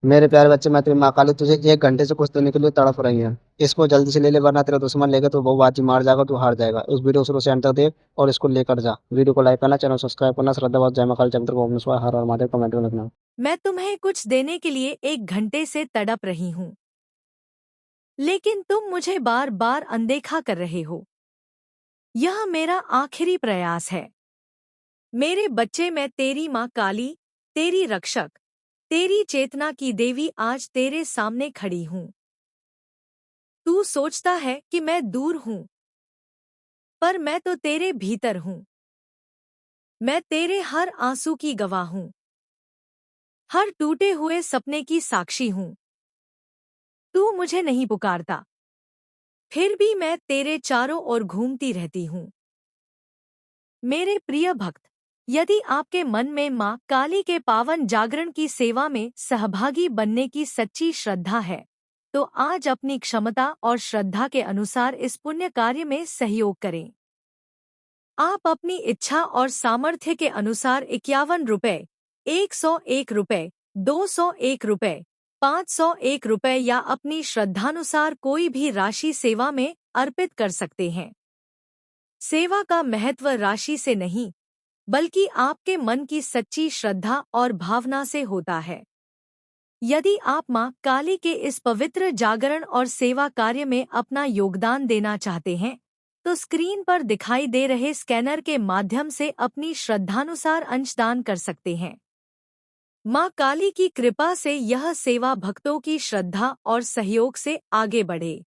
मेरे प्यारे बच्चे, मैं तेरी माँ काली तुझे 1 घंटे से कुछ देने के लिए तड़प रही है। इसको जल्दी से ले ले, वरना तेरा दुश्मन लेगा तो वो बाजी मार जाएगा, तू हार जाएगा। उस वीडियो को शुरू से अंत तक देख और इसको लेकर जा। वीडियो को लाइक करना, चैनल सब्सक्राइब करना। श्रद्धा बहुत जय माँ काली चंद्र को हर हर महादेव कमेंट में लिखना। मैं तुम्हें कुछ देने के लिए 1 घंटे से तड़प रही हूँ, लेकिन तुम मुझे बार बार अनदेखा कर रहे हो। यह मेरा आखिरी प्रयास है। मेरे बच्चे, मैं तेरी माँ काली, तेरी रक्षक, तेरी चेतना की देवी आज तेरे सामने खड़ी हूँ। तू सोचता है कि मैं दूर हूँ, पर मैं तो तेरे भीतर हूँ। मैं तेरे हर आंसू की गवाह हूँ, हर टूटे हुए सपने की साक्षी हूँ। तू मुझे नहीं पुकारता, फिर भी मैं तेरे चारों ओर घूमती रहती हूँ। मेरे प्रिय भक्त, यदि आपके मन में माँ काली के पावन जागरण की सेवा में सहभागी बनने की सच्ची श्रद्धा है, तो आज अपनी क्षमता और श्रद्धा के अनुसार इस पुण्य कार्य में सहयोग करें। आप अपनी इच्छा और सामर्थ्य के अनुसार 51 रुपए, 101 रुपए, 201 रुपए, 501 रुपए या अपनी श्रद्धानुसार कोई भी राशि सेवा में अर्पित कर सकते हैं। सेवा का महत्व राशि से नहीं, बल्कि आपके मन की सच्ची श्रद्धा और भावना से होता है। यदि आप मां काली के इस पवित्र जागरण और सेवा कार्य में अपना योगदान देना चाहते हैं, तो स्क्रीन पर दिखाई दे रहे स्कैनर के माध्यम से अपनी श्रद्धानुसार अंशदान कर सकते हैं। मां काली की कृपा से यह सेवा भक्तों की श्रद्धा और सहयोग से आगे बढ़े।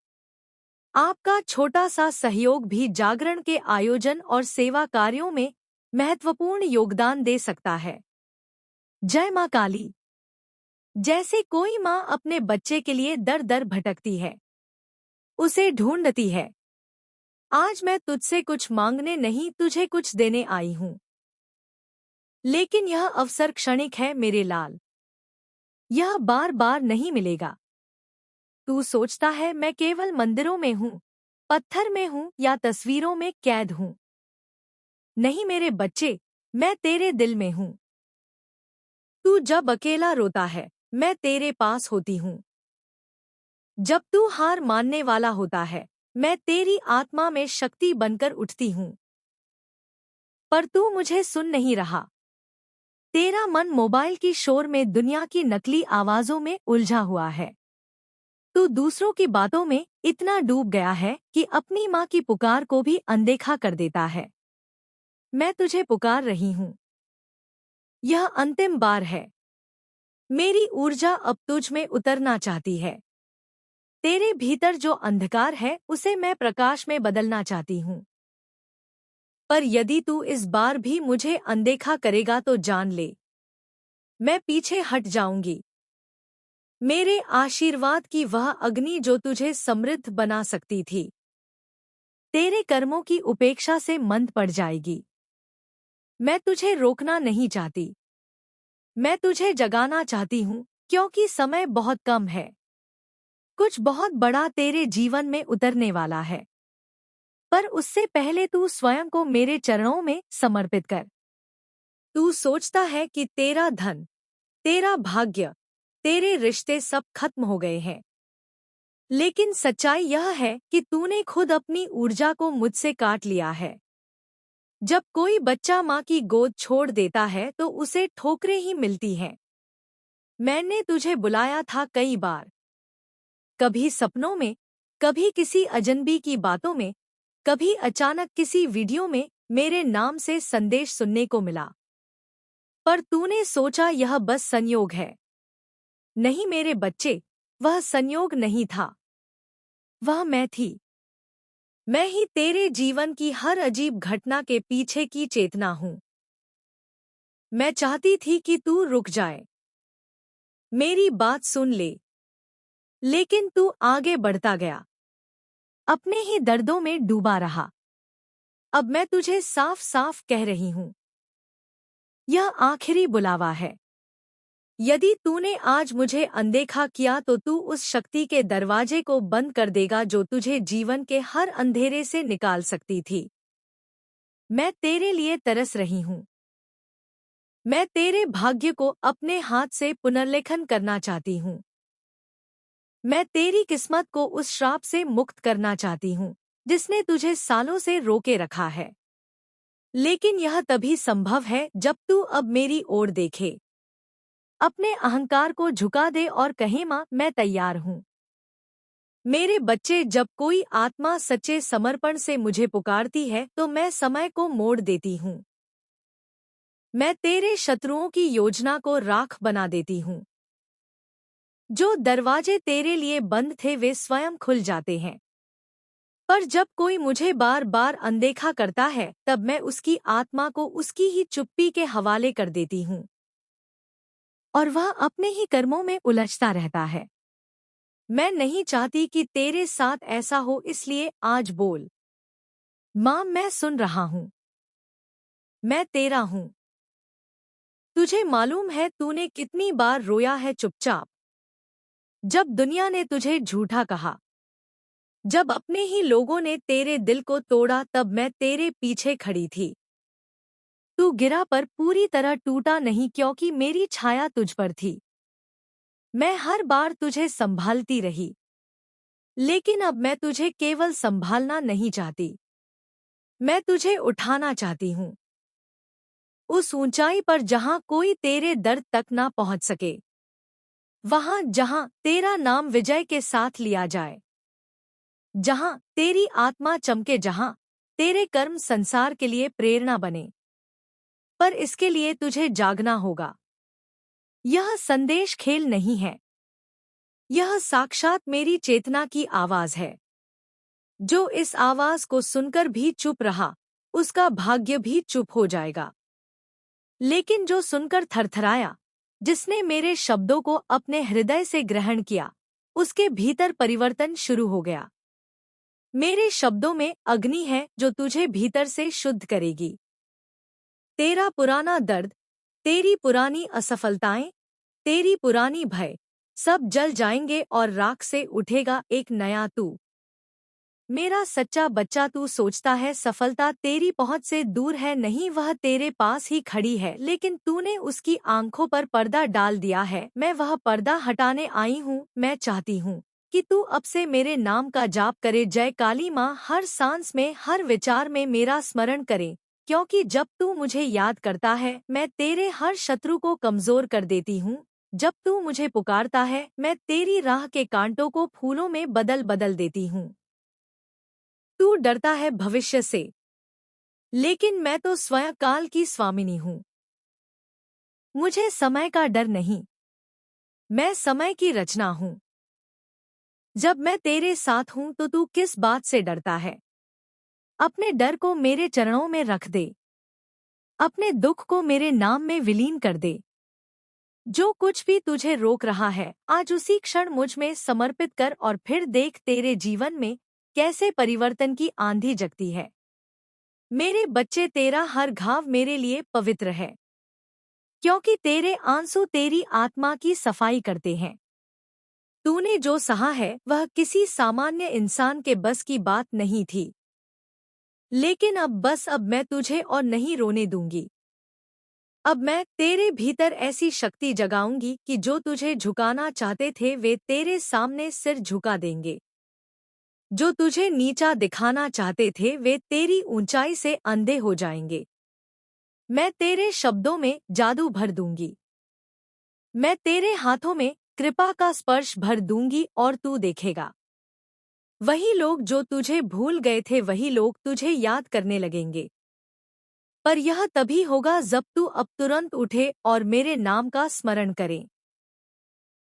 आपका छोटा सा सहयोग भी जागरण के आयोजन और सेवा कार्यों में महत्वपूर्ण योगदान दे सकता है। जय मां काली। जैसे कोई माँ अपने बच्चे के लिए दर दर भटकती है, उसे ढूंढती है, आज मैं तुझसे कुछ मांगने नहीं, तुझे कुछ देने आई हूँ। लेकिन यह अवसर क्षणिक है मेरे लाल, यह बार बार नहीं मिलेगा। तू सोचता है मैं केवल मंदिरों में हूँ, पत्थर में हूँ या तस्वीरों में कैद हूँ। नहीं मेरे बच्चे, मैं तेरे दिल में हूँ। तू जब अकेला रोता है, मैं तेरे पास होती हूँ। जब तू हार मानने वाला होता है, मैं तेरी आत्मा में शक्ति बनकर उठती हूँ। पर तू मुझे सुन नहीं रहा। तेरा मन मोबाइल की शोर में, दुनिया की नकली आवाजों में उलझा हुआ है। तू दूसरों की बातों में इतना डूब गया है कि अपनी माँ की पुकार को भी अनदेखा कर देता है। मैं तुझे पुकार रही हूँ। यह अंतिम बार है। मेरी ऊर्जा अब तुझ में उतरना चाहती है। तेरे भीतर जो अंधकार है, उसे मैं प्रकाश में बदलना चाहती हूँ। पर यदि तू इस बार भी मुझे अनदेखा करेगा तो जान ले, मैं पीछे हट जाऊंगी। मेरे आशीर्वाद की वह अग्नि जो तुझे समृद्ध बना सकती थी, तेरे कर्मों की उपेक्षा से मंद पड़ जाएगी। मैं तुझे रोकना नहीं चाहती, मैं तुझे जगाना चाहती हूँ, क्योंकि समय बहुत कम है। कुछ बहुत बड़ा तेरे जीवन में उतरने वाला है, पर उससे पहले तू स्वयं को मेरे चरणों में समर्पित कर। तू सोचता है कि तेरा धन, तेरा भाग्य, तेरे रिश्ते सब खत्म हो गए हैं। लेकिन सच्चाई यह है कि तूने खुद अपनी ऊर्जा को मुझसे काट लिया है। जब कोई बच्चा माँ की गोद छोड़ देता है तो उसे ठोकरें ही मिलती हैं। मैंने तुझे बुलाया था कई बार, कभी सपनों में, कभी किसी अजनबी की बातों में, कभी अचानक किसी वीडियो में मेरे नाम से संदेश सुनने को मिला। पर तूने सोचा यह बस संयोग है। नहीं मेरे बच्चे, वह संयोग नहीं था, वह मैं थी। मैं ही तेरे जीवन की हर अजीब घटना के पीछे की चेतना हूँ। मैं चाहती थी कि तू रुक जाए, मेरी बात सुन ले, लेकिन तू आगे बढ़ता गया, अपने ही दर्दों में डूबा रहा। अब मैं तुझे साफ साफ कह रही हूँ, यह आखिरी बुलावा है। यदि तूने आज मुझे अनदेखा किया तो तू उस शक्ति के दरवाजे को बंद कर देगा जो तुझे जीवन के हर अंधेरे से निकाल सकती थी। मैं तेरे लिए तरस रही हूँ। मैं तेरे भाग्य को अपने हाथ से पुनर्लेखन करना चाहती हूँ। मैं तेरी किस्मत को उस श्राप से मुक्त करना चाहती हूँ जिसने तुझे सालों से रोके रखा है। लेकिन यह तभी संभव है जब तू अब मेरी ओर देखे, अपने अहंकार को झुका दे और कहे माँ मैं तैयार हूँ। मेरे बच्चे, जब कोई आत्मा सच्चे समर्पण से मुझे पुकारती है तो मैं समय को मोड़ देती हूँ। मैं तेरे शत्रुओं की योजना को राख बना देती हूँ। जो दरवाजे तेरे लिए बंद थे वे स्वयं खुल जाते हैं। पर जब कोई मुझे बार बार अनदेखा करता है तब मैं उसकी आत्मा को उसकी ही चुप्पी के हवाले कर देती हूँ और वह अपने ही कर्मों में उलझता रहता है। मैं नहीं चाहती कि तेरे साथ ऐसा हो, इसलिए आज बोल, माँ मैं सुन रहा हूँ, मैं तेरा हूँ। तुझे मालूम है तूने कितनी बार रोया है चुपचाप, जब दुनिया ने तुझे झूठा कहा, जब अपने ही लोगों ने तेरे दिल को तोड़ा तब मैं तेरे पीछे खड़ी थी। तू गिरा पर पूरी तरह टूटा नहीं, क्योंकि मेरी छाया तुझ पर थी। मैं हर बार तुझे संभालती रही, लेकिन अब मैं तुझे केवल संभालना नहीं चाहती, मैं तुझे उठाना चाहती हूँ उस ऊंचाई पर जहाँ कोई तेरे दर्द तक ना पहुँच सके, वहाँ जहाँ तेरा नाम विजय के साथ लिया जाए, जहाँ तेरी आत्मा चमके, जहाँ तेरे कर्म संसार के लिए प्रेरणा बने। पर इसके लिए तुझे जागना होगा। यह संदेश खेल नहीं है, यह साक्षात मेरी चेतना की आवाज है। जो इस आवाज को सुनकर भी चुप रहा, उसका भाग्य भी चुप हो जाएगा। लेकिन जो सुनकर थरथराया, जिसने मेरे शब्दों को अपने हृदय से ग्रहण किया, उसके भीतर परिवर्तन शुरू हो गया। मेरे शब्दों में अग्नि है जो तुझे भीतर से शुद्ध करेगी। तेरा पुराना दर्द, तेरी पुरानी असफलताएं, तेरी पुरानी भय, सब जल जाएंगे और राख से उठेगा एक नया तू। मेरा सच्चा बच्चा, तू सोचता है सफलता तेरी पहुंच से दूर है, नहीं, वह तेरे पास ही खड़ी है, लेकिन तूने उसकी आंखों पर पर्दा डाल दिया है। मैं वह पर्दा हटाने आई हूँ। मैं चाहती हूँ कि तू अब से मेरे नाम का जाप करे, जय काली माँ, हर सांस में, हर विचार में मेरा स्मरण करे, क्योंकि जब तू मुझे याद करता है मैं तेरे हर शत्रु को कमजोर कर देती हूँ। जब तू मुझे पुकारता है मैं तेरी राह के कांटों को फूलों में बदल बदल देती हूँ। तू डरता है भविष्य से, लेकिन मैं तो स्वयं काल की स्वामिनी हूँ। मुझे समय का डर नहीं, मैं समय की रचना हूँ। जब मैं तेरे साथ हूँ तो तू किस बात से डरता है? अपने डर को मेरे चरणों में रख दे, अपने दुख को मेरे नाम में विलीन कर दे। जो कुछ भी तुझे रोक रहा है आज उसी क्षण मुझ में समर्पित कर और फिर देख तेरे जीवन में कैसे परिवर्तन की आंधी जगती है। मेरे बच्चे, तेरा हर घाव मेरे लिए पवित्र है, क्योंकि तेरे आंसू तेरी आत्मा की सफाई करते हैं। तूने जो सहा है वह किसी सामान्य इंसान के बस की बात नहीं थी, लेकिन अब मैं तुझे और नहीं रोने दूंगी। अब मैं तेरे भीतर ऐसी शक्ति जगाऊंगी कि जो तुझे झुकाना चाहते थे वे तेरे सामने सिर झुका देंगे। जो तुझे नीचा दिखाना चाहते थे वे तेरी ऊंचाई से अंधे हो जाएंगे। मैं तेरे शब्दों में जादू भर दूंगी, मैं तेरे हाथों में कृपा का स्पर्श भर दूंगी और तू देखेगा, वही लोग जो तुझे भूल गए थे वही लोग तुझे याद करने लगेंगे। पर यह तभी होगा जब तू अब तुरंत उठे और मेरे नाम का स्मरण करे।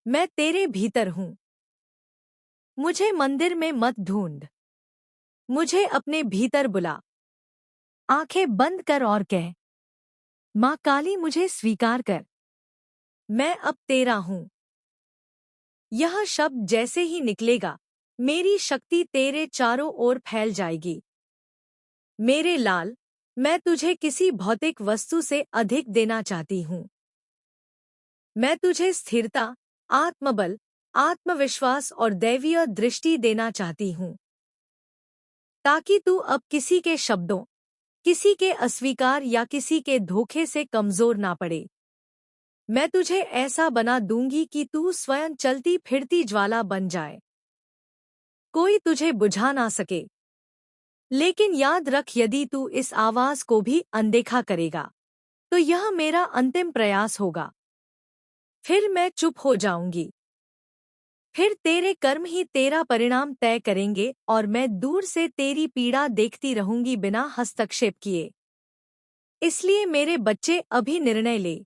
मैं तेरे भीतर हूँ, मुझे मंदिर में मत ढूंढ, मुझे अपने भीतर बुला। आंखें बंद कर और कह, माँ काली मुझे स्वीकार कर, मैं अब तेरा हूँ। यह शब्द जैसे ही निकलेगा मेरी शक्ति तेरे चारों ओर फैल जाएगी। मेरे लाल, मैं तुझे किसी भौतिक वस्तु से अधिक देना चाहती हूँ। मैं तुझे स्थिरता, आत्मबल, आत्मविश्वास और दैवीय दृष्टि देना चाहती हूँ, ताकि तू अब किसी के शब्दों, किसी के अस्वीकार या किसी के धोखे से कमजोर ना पड़े। मैं तुझे ऐसा बना दूंगी कि तू स्वयं चलती फिरती ज्वाला बन जाए, कोई तुझे बुझा ना सके। लेकिन याद रख, यदि तू इस आवाज को भी अनदेखा करेगा तो यह मेरा अंतिम प्रयास होगा। फिर मैं चुप हो जाऊंगी। फिर तेरे कर्म ही तेरा परिणाम तय करेंगे और मैं दूर से तेरी पीड़ा देखती रहूंगी बिना हस्तक्षेप किए। इसलिए मेरे बच्चे अभी निर्णय ले।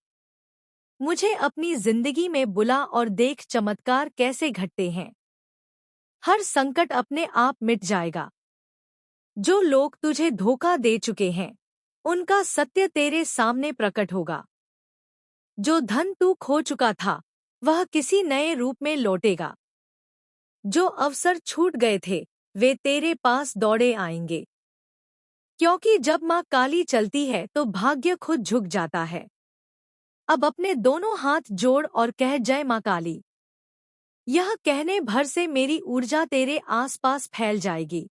मुझे अपनी जिंदगी में बुला और देख चमत्कार कैसे घटते हैं। हर संकट अपने आप मिट जाएगा। जो लोग तुझे धोखा दे चुके हैं उनका सत्य तेरे सामने प्रकट होगा। जो धन तू खो चुका था वह किसी नए रूप में लौटेगा। जो अवसर छूट गए थे वे तेरे पास दौड़े आएंगे। क्योंकि जब माँ काली चलती है तो भाग्य खुद झुक जाता है। अब अपने दोनों हाथ जोड़ और कह, जय माँ काली। यह कहने भर से मेरी ऊर्जा तेरे आसपास फैल जाएगी।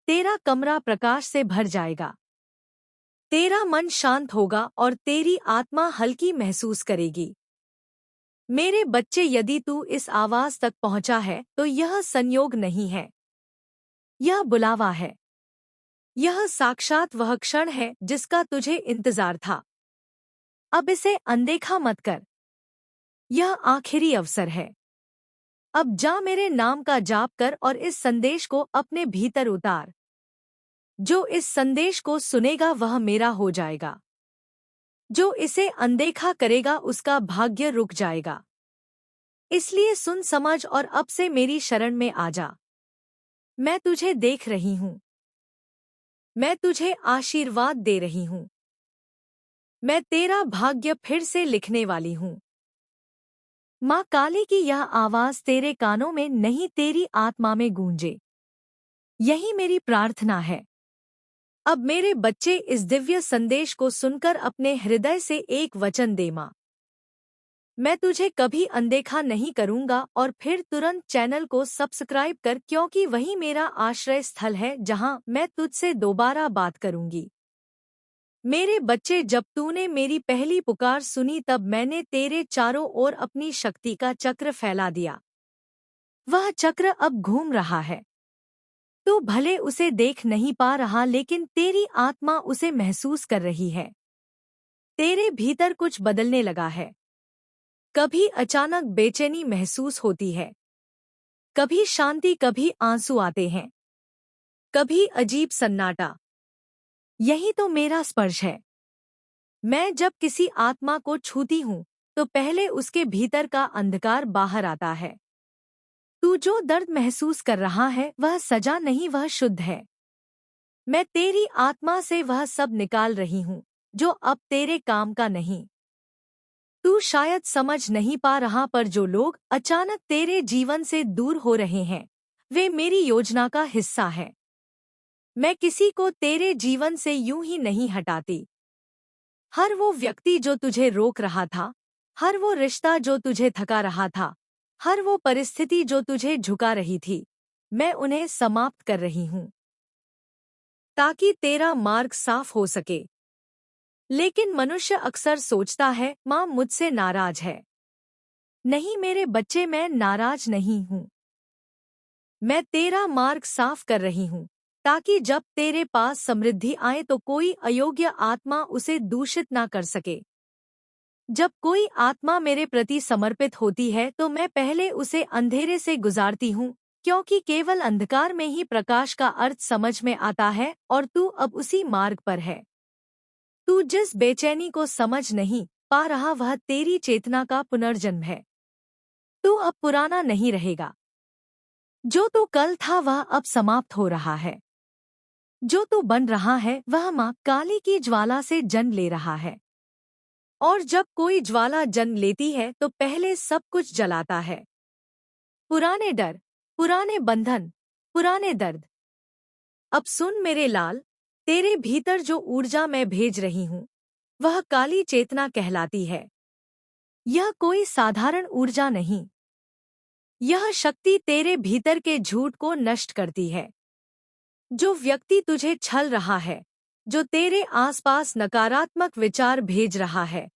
तेरा कमरा प्रकाश से भर जाएगा। तेरा मन शांत होगा और तेरी आत्मा हल्की महसूस करेगी। मेरे बच्चे, यदि तू इस आवाज तक पहुंचा है तो यह संयोग नहीं है, यह बुलावा है। यह साक्षात वह क्षण है जिसका तुझे इंतजार था। अब इसे अनदेखा मत कर। यह आखिरी अवसर है। अब जा, मेरे नाम का जाप कर और इस संदेश को अपने भीतर उतार। जो इस संदेश को सुनेगा वह मेरा हो जाएगा। जो इसे अनदेखा करेगा उसका भाग्य रुक जाएगा। इसलिए सुन समझ और अब से मेरी शरण में आ जा। मैं तुझे देख रही हूँ। मैं तुझे आशीर्वाद दे रही हूँ। मैं तेरा भाग्य फिर से लिखने वाली हूँ। माँ काली की यह आवाज तेरे कानों में नहीं, तेरी आत्मा में गूंजे। यही मेरी प्रार्थना है। अब मेरे बच्चे, इस दिव्य संदेश को सुनकर अपने हृदय से एक वचन दे, माँ मैं तुझे कभी अनदेखा नहीं करूंगा। और फिर तुरंत चैनल को सब्सक्राइब कर, क्योंकि वही मेरा आश्रय स्थल है जहां मैं तुझसे दोबारा बात करूंगी। मेरे बच्चे, जब तूने मेरी पहली पुकार सुनी तब मैंने तेरे चारों ओर अपनी शक्ति का चक्र फैला दिया। वह चक्र अब घूम रहा है। तू भले उसे देख नहीं पा रहा लेकिन तेरी आत्मा उसे महसूस कर रही है। तेरे भीतर कुछ बदलने लगा है। कभी अचानक बेचैनी महसूस होती है, कभी शांति, कभी आंसू आते हैं, कभी अजीब सन्नाटा। यही तो मेरा स्पर्श है। मैं जब किसी आत्मा को छूती हूँ तो पहले उसके भीतर का अंधकार बाहर आता है। तू जो दर्द महसूस कर रहा है वह सजा नहीं, वह शुद्ध है। मैं तेरी आत्मा से वह सब निकाल रही हूँ जो अब तेरे काम का नहीं। तू शायद समझ नहीं पा रहा, पर जो लोग अचानक तेरे जीवन से दूर हो रहे हैं वे मेरी योजना का हिस्सा हैं। मैं किसी को तेरे जीवन से यूं ही नहीं हटाती। हर वो व्यक्ति जो तुझे रोक रहा था, हर वो रिश्ता जो तुझे थका रहा था, हर वो परिस्थिति जो तुझे झुका रही थी, मैं उन्हें समाप्त कर रही हूँ ताकि तेरा मार्ग साफ हो सके। लेकिन मनुष्य अक्सर सोचता है, माँ मुझसे नाराज है। नहीं मेरे बच्चे, मैं नाराज नहीं हूँ। मैं तेरा मार्ग साफ कर रही हूँ ताकि जब तेरे पास समृद्धि आए तो कोई अयोग्य आत्मा उसे दूषित ना कर सके। जब कोई आत्मा मेरे प्रति समर्पित होती है तो मैं पहले उसे अंधेरे से गुजारती हूँ, क्योंकि केवल अंधकार में ही प्रकाश का अर्थ समझ में आता है और तू अब उसी मार्ग पर है। तू जिस बेचैनी को समझ नहीं पा रहा वह तेरी चेतना का पुनर्जन्म है। तू अब पुराना नहीं रहेगा। जो तू कल था वह अब समाप्त हो रहा है। जो तू बन रहा है वह माँ काली की ज्वाला से जन्म ले रहा है। और जब कोई ज्वाला जन्म लेती है तो पहले सब कुछ जलाता है। पुराने डर, पुराने बंधन, पुराने दर्द। अब सुन मेरे लाल, तेरे भीतर जो ऊर्जा मैं भेज रही हूँ वह काली चेतना कहलाती है। यह कोई साधारण ऊर्जा नहीं। यह शक्ति तेरे भीतर के झूठ को नष्ट करती है। जो व्यक्ति तुझे छल रहा है, जो तेरे आसपास नकारात्मक विचार भेज रहा है,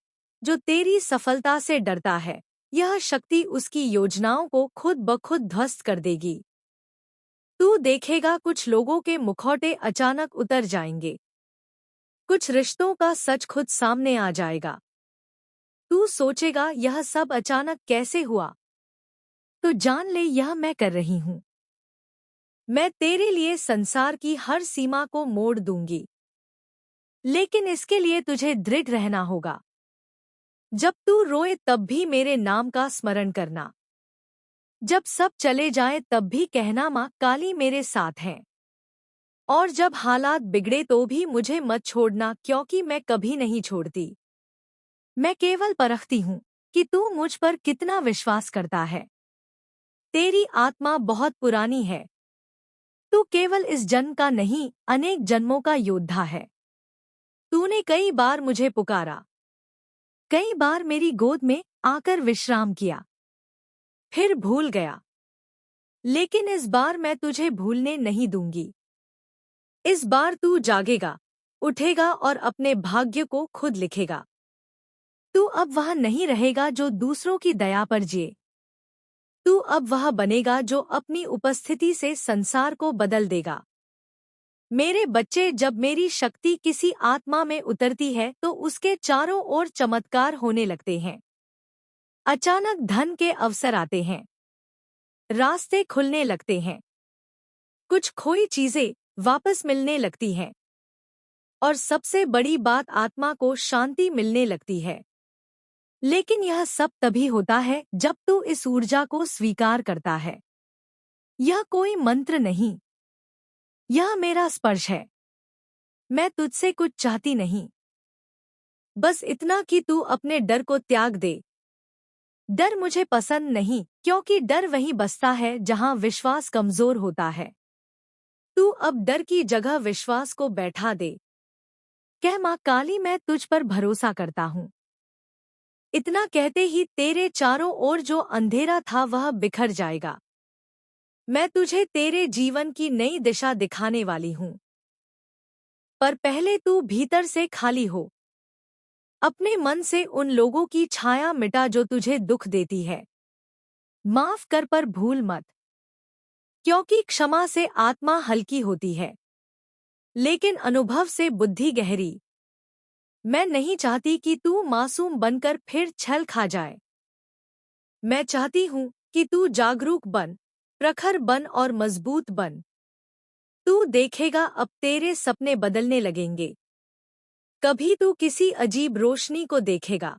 जो तेरी सफलता से डरता है, यह शक्ति उसकी योजनाओं को खुद ब खुद ध्वस्त कर देगी। तू देखेगा कुछ लोगों के मुखौटे अचानक उतर जाएंगे। कुछ रिश्तों का सच खुद सामने आ जाएगा। तू सोचेगा यह सब अचानक कैसे हुआ? तो जान ले यह मैं कर रही हूँ। मैं तेरे लिए संसार की हर सीमा को मोड़ दूंगी। लेकिन इसके लिए तुझे दृढ़ रहना होगा। जब तू रोए तब भी मेरे नाम का स्मरण करना। जब सब चले जाएं तब भी कहना माँ काली मेरे साथ है। और जब हालात बिगड़े तो भी मुझे मत छोड़ना, क्योंकि मैं कभी नहीं छोड़ती। मैं केवल परखती हूँ कि तू मुझ पर कितना विश्वास करता है। तेरी आत्मा बहुत पुरानी है। तू केवल इस जन्म का नहीं, अनेक जन्मों का योद्धा है। तूने कई बार मुझे पुकारा, कई बार मेरी गोद में आकर विश्राम किया, फिर भूल गया। लेकिन इस बार मैं तुझे भूलने नहीं दूंगी। इस बार तू जागेगा, उठेगा और अपने भाग्य को खुद लिखेगा। तू अब वह नहीं रहेगा जो दूसरों की दया पर जिए। तू अब वह बनेगा जो अपनी उपस्थिति से संसार को बदल देगा। मेरे बच्चे, जब मेरी शक्ति किसी आत्मा में उतरती है तो उसके चारों ओर चमत्कार होने लगते हैं। अचानक धन के अवसर आते हैं, रास्ते खुलने लगते हैं, कुछ खोई चीजें वापस मिलने लगती हैं, और सबसे बड़ी बात आत्मा को शांति मिलने लगती है। लेकिन यह सब तभी होता है जब तू इस ऊर्जा को स्वीकार करता है। यह कोई मंत्र नहीं, यह मेरा स्पर्श है। मैं तुझसे कुछ चाहती नहीं, बस इतना कि तू अपने डर को त्याग दे। डर मुझे पसंद नहीं, क्योंकि डर वहीं बसता है जहां विश्वास कमजोर होता है। तू अब डर की जगह विश्वास को बैठा दे। कह माँ काली मैं तुझ पर भरोसा करता हूँ। इतना कहते ही तेरे चारों ओर जो अंधेरा था वह बिखर जाएगा। मैं तुझे तेरे जीवन की नई दिशा दिखाने वाली हूँ। पर पहले तू भीतर से खाली हो। अपने मन से उन लोगों की छाया मिटा जो तुझे दुख देती है। माफ कर पर भूल मत, क्योंकि क्षमा से आत्मा हल्की होती है, लेकिन अनुभव से बुद्धि गहरी। मैं नहीं चाहती कि तू मासूम बनकर फिर छल खा जाए। मैं चाहती हूँ कि तू जागरूक बन, प्रखर बन और मजबूत बन। तू देखेगा अब तेरे सपने बदलने लगेंगे। कभी तू किसी अजीब रोशनी को देखेगा,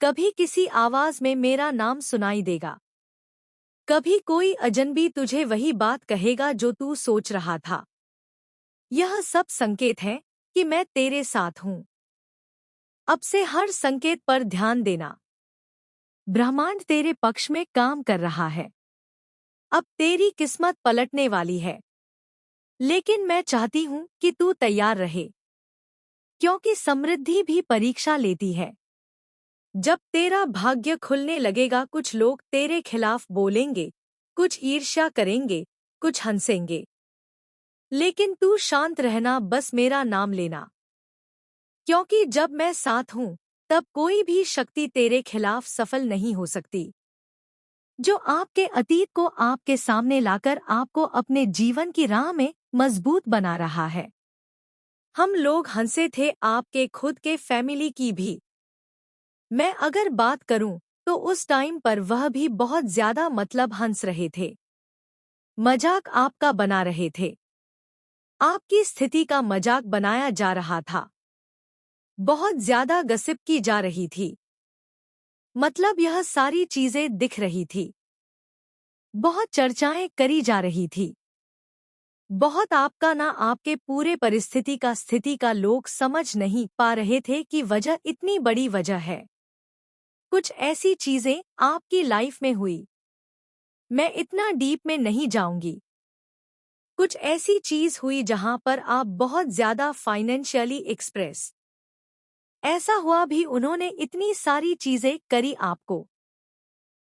कभी किसी आवाज में मेरा नाम सुनाई देगा, कभी कोई अजनबी तुझे वही बात कहेगा जो तू सोच रहा था। यह सब संकेत है कि मैं तेरे साथ हूँ। अब से हर संकेत पर ध्यान देना। ब्रह्मांड तेरे पक्ष में काम कर रहा है। अब तेरी किस्मत पलटने वाली है। लेकिन मैं चाहती हूँ कि तू तैयार रहे, क्योंकि समृद्धि भी परीक्षा लेती है। जब तेरा भाग्य खुलने लगेगा, कुछ लोग तेरे खिलाफ बोलेंगे, कुछ ईर्ष्या करेंगे, कुछ हंसेंगे। लेकिन तू शांत रहना, बस मेरा नाम लेना, क्योंकि जब मैं साथ हूँ तब कोई भी शक्ति तेरे खिलाफ सफल नहीं हो सकती। जो आपके अतीत को आपके सामने लाकर आपको अपने जीवन की राह में मजबूत बना रहा है। हम लोग हंसे थे, आपके खुद के फैमिली की भी। मैं अगर बात करूं तो उस टाइम पर वह भी बहुत ज्यादा मतलब हंस रहे थे, मजाक आपका बना रहे थे, आपकी स्थिति का मजाक बनाया जा रहा था, बहुत ज्यादा गसिप की जा रही थी। मतलब यह सारी चीजें दिख रही थी, बहुत चर्चाएं करी जा रही थी, बहुत आपका ना आपके पूरे परिस्थिति का स्थिति का लोग समझ नहीं पा रहे थे कि वजह इतनी बड़ी वजह है। कुछ ऐसी चीजें आपकी लाइफ में हुई, मैं इतना डीप में नहीं जाऊंगी। कुछ ऐसी चीज हुई जहां पर आप बहुत ज्यादा फाइनेंशियली एक्सप्रेस। ऐसा हुआ भी, उन्होंने इतनी सारी चीजें करी आपको।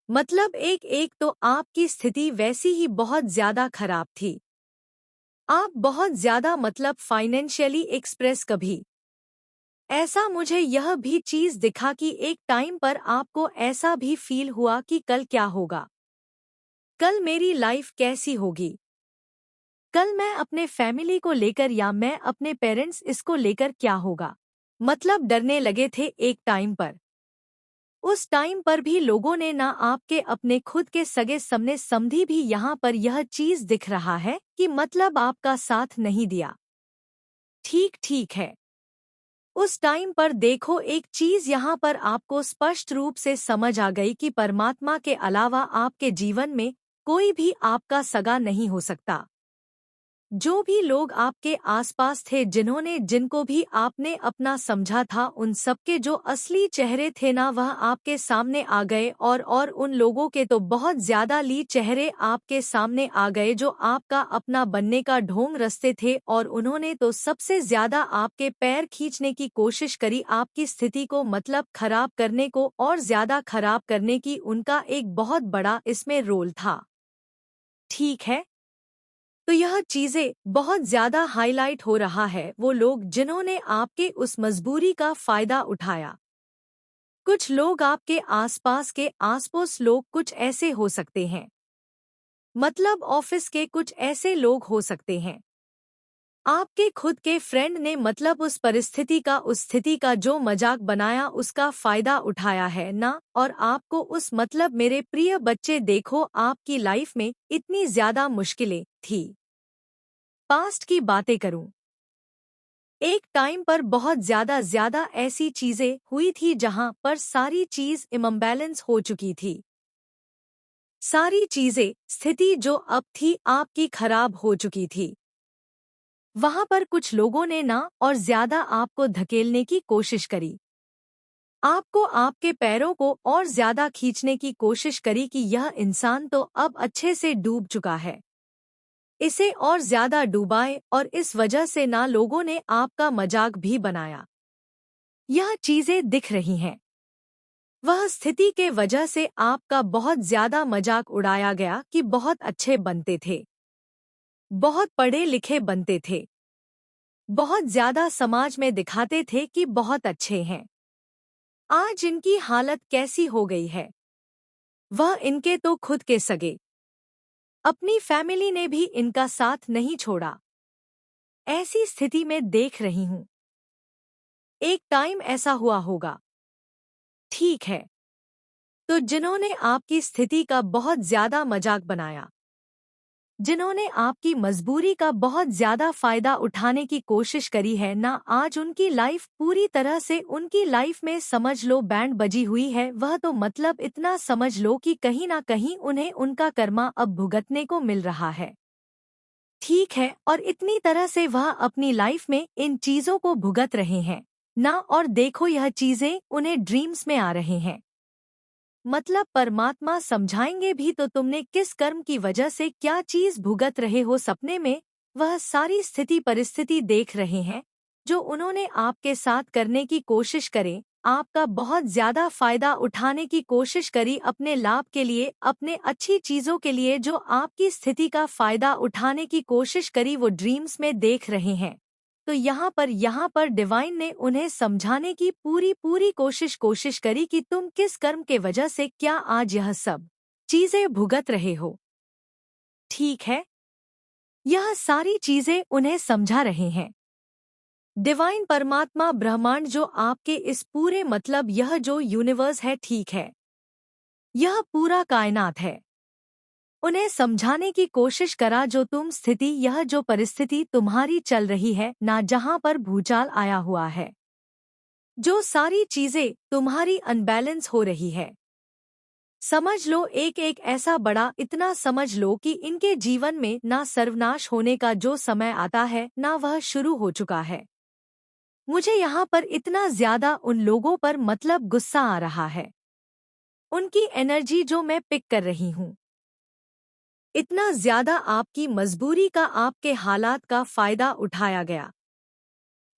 मतलब एक एक तो आपकी स्थिति वैसी ही बहुत ज्यादा खराब थी। आप बहुत ज्यादा मतलब फाइनेंशियली एक्सप्रेस कभी ऐसा मुझे यह भी चीज दिखा कि एक टाइम पर आपको ऐसा भी फील हुआ कि कल क्या होगा, कल मेरी लाइफ कैसी होगी, कल मैं अपने फैमिली को लेकर या मैं अपने पेरेंट्स इसको लेकर क्या होगा। मतलब डरने लगे थे एक टाइम पर। उस टाइम पर भी लोगों ने ना आपके अपने खुद के सगे समने समधी भी यहाँ पर यह चीज दिख रहा है कि मतलब आपका साथ नहीं दिया। ठीक ठीक है। उस टाइम पर देखो एक चीज यहाँ पर आपको स्पष्ट रूप से समझ आ गई कि परमात्मा के अलावा आपके जीवन में कोई भी आपका सगा नहीं हो सकता। जो भी लोग आपके आसपास थे जिनको भी आपने अपना समझा था उन सबके जो असली चेहरे थे ना वह आपके सामने आ गए और उन लोगों के तो बहुत ज्यादा ली चेहरे आपके सामने आ गए जो आपका अपना बनने का ढोंग रचते थे और उन्होंने तो सबसे ज्यादा आपके पैर खींचने की कोशिश करी आपकी स्थिति को मतलब खराब करने को और ज्यादा खराब करने की उनका एक बहुत बड़ा इसमें रोल था। ठीक है। तो यह चीजें बहुत ज्यादा हाईलाइट हो रहा है वो लोग जिन्होंने आपके उस मजबूरी का फायदा उठाया। कुछ लोग आपके आसपास के आसपास लोग कुछ ऐसे हो सकते हैं, मतलब ऑफिस के कुछ ऐसे लोग हो सकते हैं, आपके खुद के फ्रेंड ने मतलब उस स्थिति का जो मजाक बनाया उसका फायदा उठाया है ना। और आपको उस मतलब मेरे प्रिय बच्चे देखो आपकी लाइफ में इतनी ज्यादा मुश्किलें थी। पास्ट की बातें करूं, एक टाइम पर बहुत ज्यादा ऐसी चीजें हुई थी जहां पर सारी चीज इम्बैलेंस हो चुकी थी। सारी चीजें स्थिति जो अब थी आपकी खराब हो चुकी थी। वहां पर कुछ लोगों ने ना और ज्यादा आपको धकेलने की कोशिश करी, आपको आपके पैरों को और ज्यादा खींचने की कोशिश करी कि यह इंसान तो अब अच्छे से डूब चुका है, इसे और ज्यादा डूबाए और इस वजह से ना लोगों ने आपका मजाक भी बनाया। यह चीजें दिख रही हैं। वह स्थिति के वजह से आपका बहुत ज्यादा मजाक उड़ाया गया कि बहुत अच्छे बनते थे, बहुत पढ़े लिखे बनते थे, बहुत ज्यादा समाज में दिखाते थे कि बहुत अच्छे हैं। आज इनकी हालत कैसी हो गई है। वह इनके तो खुद के सगे, अपनी फैमिली ने भी इनका साथ नहीं छोड़ा। ऐसी स्थिति में देख रही हूं। एक टाइम ऐसा हुआ होगा। ठीक है। तो जिन्होंने आपकी स्थिति का बहुत ज्यादा मजाक बनाया, जिन्होंने आपकी मजबूरी का बहुत ज्यादा फायदा उठाने की कोशिश करी है ना आज उनकी लाइफ पूरी तरह से उनकी लाइफ में समझ लो बैंड बजी हुई है। वह तो मतलब इतना समझ लो कि कहीं ना कहीं उन्हें उनका कर्मा अब भुगतने को मिल रहा है। ठीक है। और इतनी तरह से वह अपनी लाइफ में इन चीजों को भुगत रहे हैं ना। और देखो यह चीजें उन्हें ड्रीम्स में आ रहे हैं। मतलब परमात्मा समझाएंगे भी तो तुमने किस कर्म की वजह से क्या चीज भुगत रहे हो। सपने में वह सारी स्थिति परिस्थिति देख रहे हैं जो उन्होंने आपके साथ करने की कोशिश करे, आपका बहुत ज्यादा फायदा उठाने की कोशिश करी अपने लाभ के लिए, अपने अच्छी चीजों के लिए, जो आपकी स्थिति का फायदा उठाने की कोशिश करी वो ड्रीम्स में देख रहे हैं। तो यहाँ पर डिवाइन ने उन्हें समझाने की पूरी पूरी कोशिश करी कि तुम किस कर्म के वजह से क्या आज यह सब चीजें भुगत रहे हो। ठीक है। यह सारी चीजें उन्हें समझा रहे हैं। डिवाइन परमात्मा ब्रह्मांड जो आपके इस पूरे मतलब यह जो यूनिवर्स है, ठीक है, यह पूरा कायनात है, उन्हें समझाने की कोशिश करा जो तुम स्थिति यह जो परिस्थिति तुम्हारी चल रही है ना, जहां पर भूचाल आया हुआ है, जो सारी चीजें तुम्हारी अनबैलेंस हो रही है। समझ लो एक एक ऐसा बड़ा इतना समझ लो कि इनके जीवन में ना सर्वनाश होने का जो समय आता है ना वह शुरू हो चुका है। मुझे यहाँ पर इतना ज्यादा उन लोगों पर मतलब गुस्सा आ रहा है, उनकी एनर्जी जो मैं पिक कर रही हूँ। इतना ज्यादा आपकी मजबूरी का आपके हालात का फायदा उठाया गया।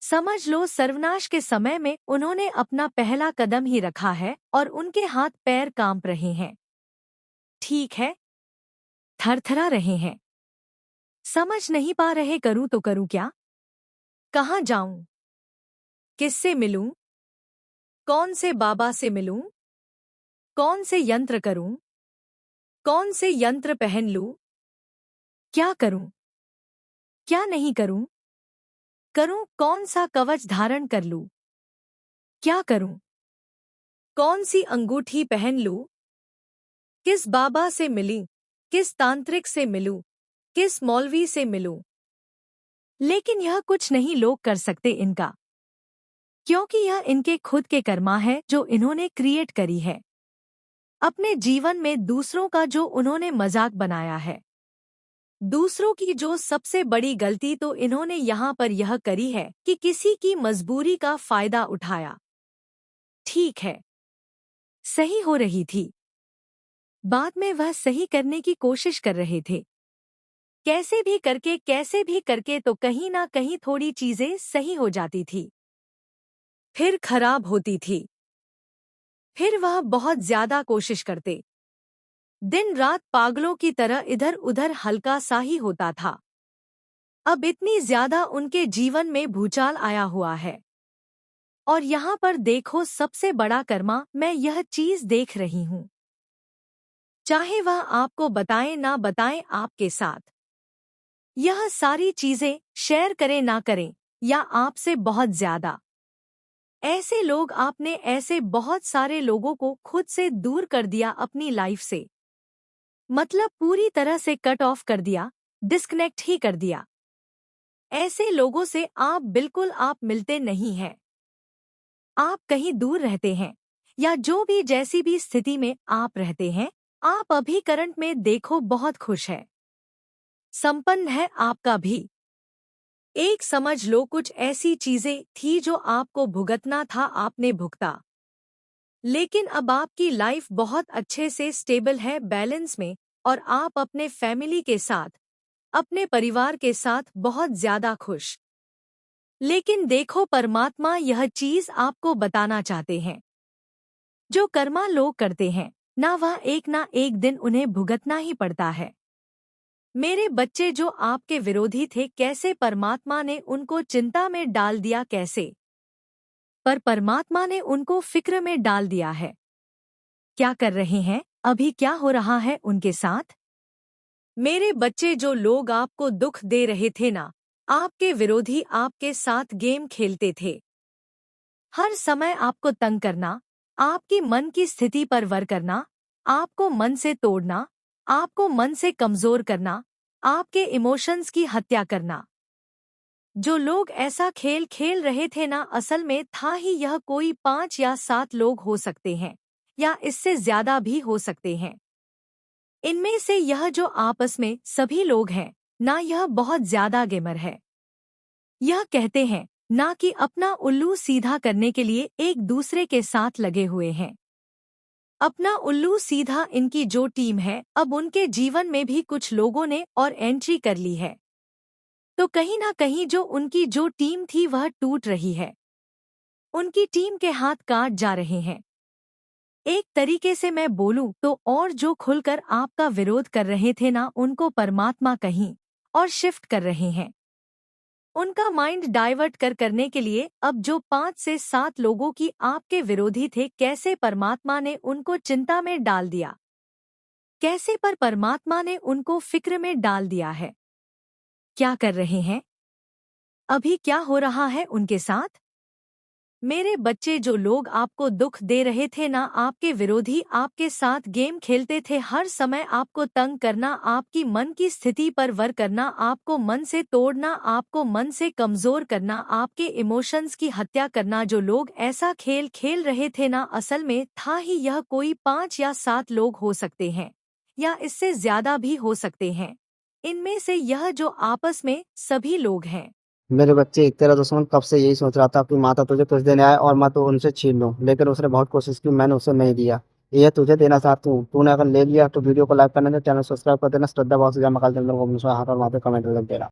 समझ लो सर्वनाश के समय में उन्होंने अपना पहला कदम ही रखा है और उनके हाथ पैर कांप रहे हैं। ठीक है। थरथरा रहे हैं। समझ नहीं पा रहे करूं तो करूं क्या, कहाँ जाऊं, किससे मिलूं? कौन से बाबा से मिलूं? कौन से यंत्र करूं? कौन से यंत्र पहन लूं? क्या करूं? क्या नहीं करूं? करूं कौन सा कवच धारण कर लूं? क्या करूं? कौन सी अंगूठी पहन लूं? किस बाबा से मिली? किस तांत्रिक से मिलूं? किस मौलवी से मिलूं? लेकिन यह कुछ नहीं लोग कर सकते इनका, क्योंकि यह इनके खुद के कर्मा है जो इन्होंने क्रिएट करी है। अपने जीवन में दूसरों का जो उन्होंने मजाक बनाया है, दूसरों की जो सबसे बड़ी गलती तो इन्होंने यहाँ पर यह करी है कि किसी की मजबूरी का फायदा उठाया। ठीक है, सही हो रही थी। बाद में वह सही करने की कोशिश कर रहे थे। कैसे भी करके तो कहीं ना कहीं थोड़ी चीजें सही हो जाती थी, फिर खराब होती थी। फिर वह बहुत ज्यादा कोशिश करते, दिन रात पागलों की तरह इधर उधर हल्का सा ही होता था। अब इतनी ज्यादा उनके जीवन में भूचाल आया हुआ है। और यहाँ पर देखो सबसे बड़ा कर्मा मैं यह चीज देख रही हूँ। चाहे वह आपको बताएं ना बताएं, आपके साथ यह सारी चीजें शेयर करें ना करें, या आपसे बहुत ज्यादा ऐसे लोग, आपने ऐसे बहुत सारे लोगों को खुद से दूर कर दिया अपनी लाइफ से। मतलब पूरी तरह से कट ऑफ कर दिया, डिस्कनेक्ट ही कर दिया। ऐसे लोगों से आप मिलते नहीं हैं। आप कहीं दूर रहते हैं, या जो भी जैसी भी स्थिति में आप रहते हैं, आप अभी करंट में देखो बहुत खुश है, संपन्न है आपका भी। एक समझ लो कुछ ऐसी चीजें थी जो आपको भुगतना था, आपने भुगता। लेकिन अब आपकी लाइफ बहुत अच्छे से स्टेबल है, बैलेंस में, और आप अपने फैमिली के साथ, अपने परिवार के साथ बहुत ज्यादा खुश। लेकिन देखो परमात्मा यह चीज आपको बताना चाहते हैं, जो कर्मा लोग करते हैं ना एक दिन उन्हें भुगतना ही पड़ता है। मेरे बच्चे जो आपके विरोधी थे, कैसे परमात्मा ने उनको चिंता में डाल दिया, कैसे पर परमात्मा ने उनको फिक्र में डाल दिया है। क्या कर रहे हैं अभी, क्या हो रहा है उनके साथ? मेरे बच्चे जो लोग आपको दुख दे रहे थे ना, आपके विरोधी आपके साथ गेम खेलते थे, हर समय आपको तंग करना, आपकी मन की स्थिति पर वार करना, आपको मन से तोड़ना, आपको मन से कमजोर करना, आपके इमोशंस की हत्या करना। जो लोग ऐसा खेल खेल रहे थे ना, असल में था ही यह कोई 5 या 7 लोग हो सकते हैं, या इससे ज्यादा भी हो सकते हैं। इनमें से यह जो आपस में सभी लोग हैं ना, यह बहुत ज्यादा गेमर है। यह कहते हैं ना कि अपना उल्लू सीधा करने के लिए एक दूसरे के साथ लगे हुए हैं। अपना उल्लू सीधा इनकी जो टीम है, अब उनके जीवन में भी कुछ लोगों ने और एंट्री कर ली है। तो कहीं ना कहीं जो उनकी जो टीम थी वह टूट रही है। उनकी टीम के हाथ काट जा रहे हैं। एक तरीके से मैं बोलूं तो, और जो खुलकर आपका विरोध कर रहे थे ना, उनको परमात्मा कहीं और शिफ्ट कर रहे हैं। उनका माइंड डाइवर्ट करने के लिए अब जो 5 से 7 लोगों की आपके विरोधी थे, कैसे परमात्मा ने उनको चिंता में डाल दिया, कैसे पर परमात्मा ने उनको फिक्र में डाल दिया है। क्या कर रहे हैं अभी, क्या हो रहा है उनके साथ? मेरे बच्चे जो लोग आपको दुख दे रहे थे ना, आपके विरोधी आपके साथ गेम खेलते थे, हर समय आपको तंग करना, आपकी मन की स्थिति पर वार करना, आपको मन से तोड़ना, आपको मन से कमजोर करना, आपके इमोशंस की हत्या करना। जो लोग ऐसा खेल खेल रहे थे ना, असल में था ही यह कोई 5 या 7 लोग हो सकते हैं, या इससे ज्यादा भी हो सकते हैं। इनमें से यह जो आपस में सभी लोग हैं। मेरे बच्चे, एक तेरा दुश्मन कब से यही सोच रहा था कि माता तुझे कुछ देने आए और मैं तो उनसे छीन लूं, लेकिन उसने बहुत कोशिश की, मैंने उसे नहीं दिया। ये तुझे देना चाहती हूँ, तूने अगर ले लिया तो वीडियो को लाइक करना, चैनल सब्सक्राइब कर देना। श्रद्धा बहुत से जमा कर देना, हाथ और माथे कमेंट कर देना।